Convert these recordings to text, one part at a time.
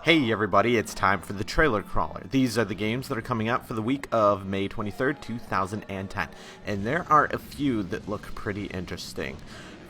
Hey everybody, it's time for the trailer crawler. These are the games that are coming out for the week of May 23rd, 2010, and there are a few that look pretty interesting.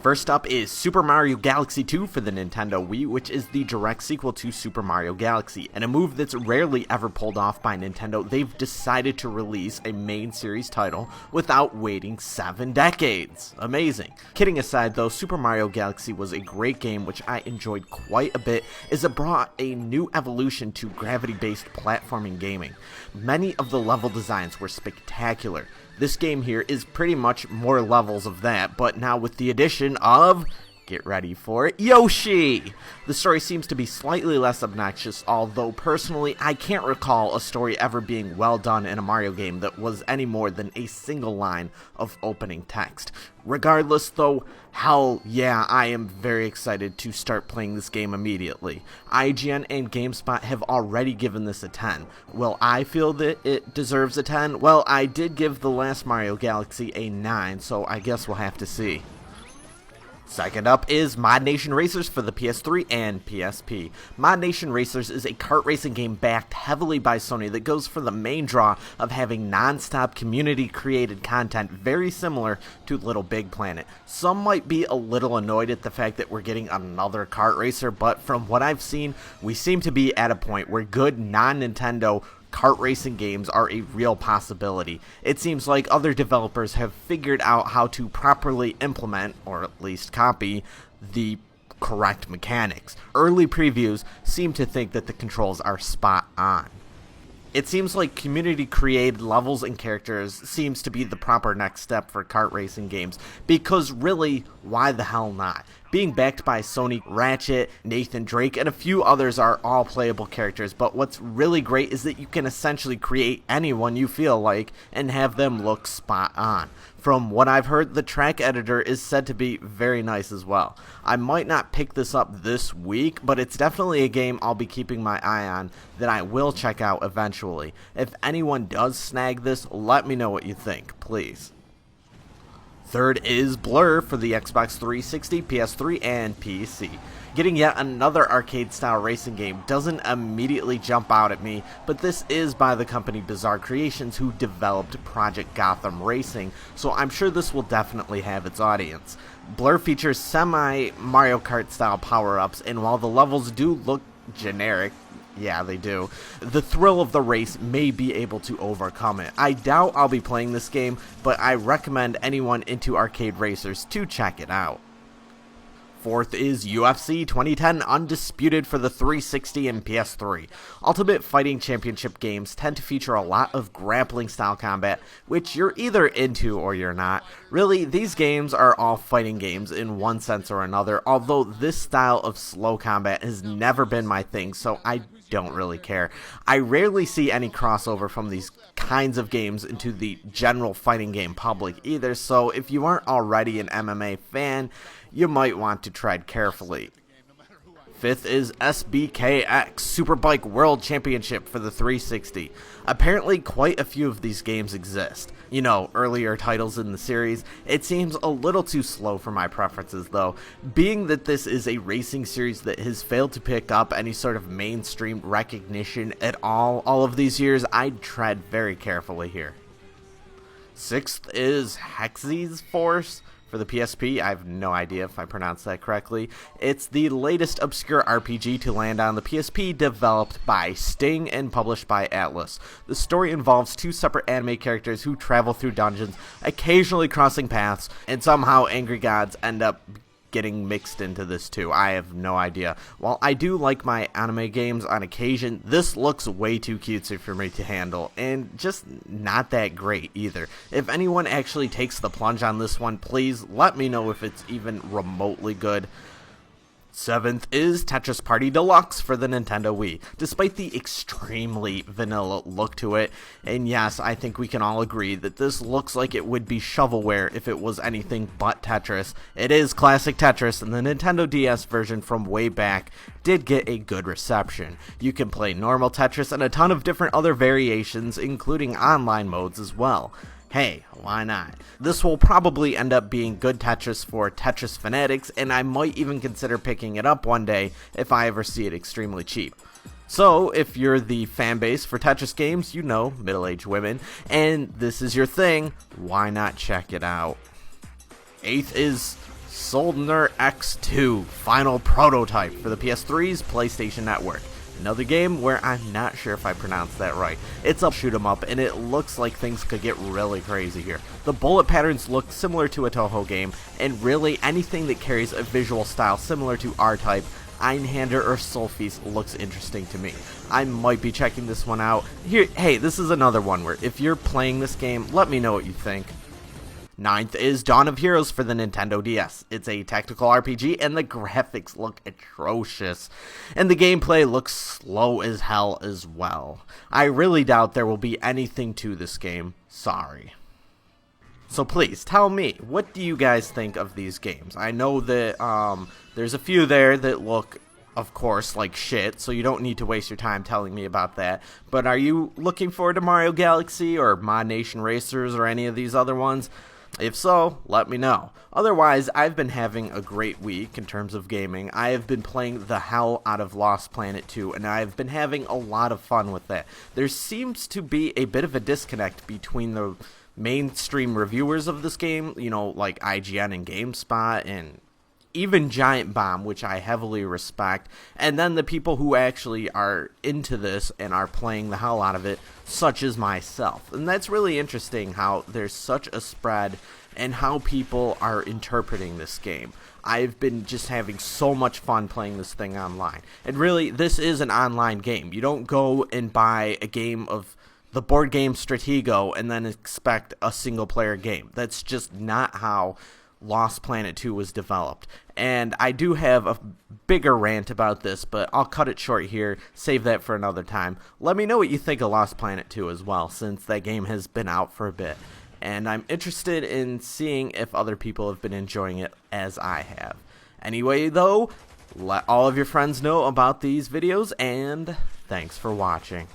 First up is Super Mario Galaxy 2 for the Nintendo Wii, which is the direct sequel to Super Mario Galaxy, and a move that's rarely ever pulled off by Nintendo. They've decided to release a main series title without waiting 7 decades. Amazing. Kidding aside though, Super Mario Galaxy was a great game which I enjoyed quite a bit, as it brought a new evolution to gravity-based platforming gaming. Many of the level designs were spectacular. This game here is pretty much more levels of that, but now with the addition of, get ready for it, Yoshi! The story seems to be slightly less obnoxious, although personally I can't recall a story ever being well done in a Mario game that was any more than a single line of opening text. Regardless though, hell yeah, I am very excited to start playing this game immediately. IGN and GameSpot have already given this a 10. Will I feel that it deserves a 10? Well, I did give the last Mario Galaxy a 9, so I guess we'll have to see. Second up is Modnation Racers for the PS3 and PSP. Modnation Racers is a kart racing game backed heavily by Sony that goes for the main draw of having non-stop community-created content very similar to Little Big Planet. Some might be a little annoyed at the fact that we're getting another kart racer, but from what I've seen, we seem to be at a point where good non-Nintendo kart racing games are a real possibility. It seems like other developers have figured out how to properly implement, or at least copy, the correct mechanics. Early previews seem to think that the controls are spot on. It seems like community-created levels and characters seems to be the proper next step for kart racing games, because really, why the hell not? Being backed by Sony, Ratchet, Nathan Drake, and a few others are all playable characters, but what's really great is that you can essentially create anyone you feel like and have them look spot on. From what I've heard, the track editor is said to be very nice as well. I might not pick this up this week, but it's definitely a game I'll be keeping my eye on that I will check out eventually. If anyone does snag this, let me know what you think, please. Third is Blur for the Xbox 360, PS3, and PC. Getting yet another arcade-style racing game doesn't immediately jump out at me, but this is by the company Bizarre Creations, who developed Project Gotham Racing, so I'm sure this will definitely have its audience. Blur features semi-Mario Kart-style power-ups, and while the levels do look generic, yeah, they do, the thrill of the race may be able to overcome it. I doubt I'll be playing this game, but I recommend anyone into arcade racers to check it out. Fourth is UFC 2010 Undisputed for the 360 and PS3. Ultimate Fighting Championship games tend to feature a lot of grappling style combat, which you're either into or you're not. Really, these games are all fighting games in one sense or another, although this style of slow combat has never been my thing, so I don't really care. I rarely see any crossover from these kinds of games into the general fighting game public either, so if you aren't already an MMA fan, you might want to tread carefully. Fifth is SBK Superbike World Championship for the 360. Apparently quite a few of these games exist. You know, earlier titles in the series. It seems a little too slow for my preferences though. Being that this is a racing series that has failed to pick up any sort of mainstream recognition at all of these years, I'd tread very carefully here. Sixth is Hexyz Force for the PSP. I have no idea if I pronounced that correctly. It's the latest obscure RPG to land on the PSP, developed by Sting and published by Atlas. The story involves two separate anime characters who travel through dungeons, occasionally crossing paths, and somehow angry gods end up getting mixed into this too. I have no idea. While I do like my anime games on occasion, this looks way too cutesy for me to handle, and just not that great either. If anyone actually takes the plunge on this one, please let me know if it's even remotely good. Seventh is Tetris Party Deluxe for the Nintendo Wii. Despite the extremely vanilla look to it, and yes, I think we can all agree that this looks like it would be shovelware if it was anything but Tetris, it is classic Tetris, and the Nintendo DS version from way back did get a good reception. You can play normal Tetris and a ton of different other variations, including online modes as well. Hey, why not? This will probably end up being good Tetris for Tetris fanatics, and I might even consider picking it up one day if I ever see it extremely cheap. So, if you're the fan base for Tetris games, you know, middle-aged women, and this is your thing, why not check it out? 8th is Soldner-X 2, final prototype for the PS3's PlayStation Network. Another game where I'm not sure if I pronounced that right. It's a shoot 'em up, and it looks like things could get really crazy here. The bullet patterns look similar to a Toho game, and really anything that carries a visual style similar to R-Type, Einhander, or Soulfeast looks interesting to me. I might be checking this one out. Here, hey, this is another one where if you're playing this game, let me know what you think. 9th is Dawn of Heroes for the Nintendo DS. It's a tactical RPG, and the graphics look atrocious. And the gameplay looks slow as hell as well. I really doubt there will be anything to this game. Sorry. So please, tell me, what do you guys think of these games? I know that there's a few there that look, of course, like shit, so you don't need to waste your time telling me about that. But are you looking forward to Mario Galaxy or Modnation Racers or any of these other ones? If so, let me know. Otherwise, I've been having a great week in terms of gaming. I have been playing the hell out of Lost Planet 2, and I've been having a lot of fun with that. There seems to be a bit of a disconnect between the mainstream reviewers of this game, you know, like IGN and GameSpot, and even Giant Bomb, which I heavily respect, and then the people who actually are into this and are playing the hell out of it, such as myself. And that's really interesting how there's such a spread and how people are interpreting this game. I've been just having so much fun playing this thing online. And really, this is an online game. You don't go and buy a game of the board game Stratego and then expect a single player game. That's just not how Lost Planet 2 was developed. And I do have a bigger rant about this, but I'll cut it short here, save that for another time. Let me know what you think of Lost Planet 2 as well, since that game has been out for a bit. And I'm interested in seeing if other people have been enjoying it as I have. Anyway, though, let all of your friends know about these videos, and thanks for watching.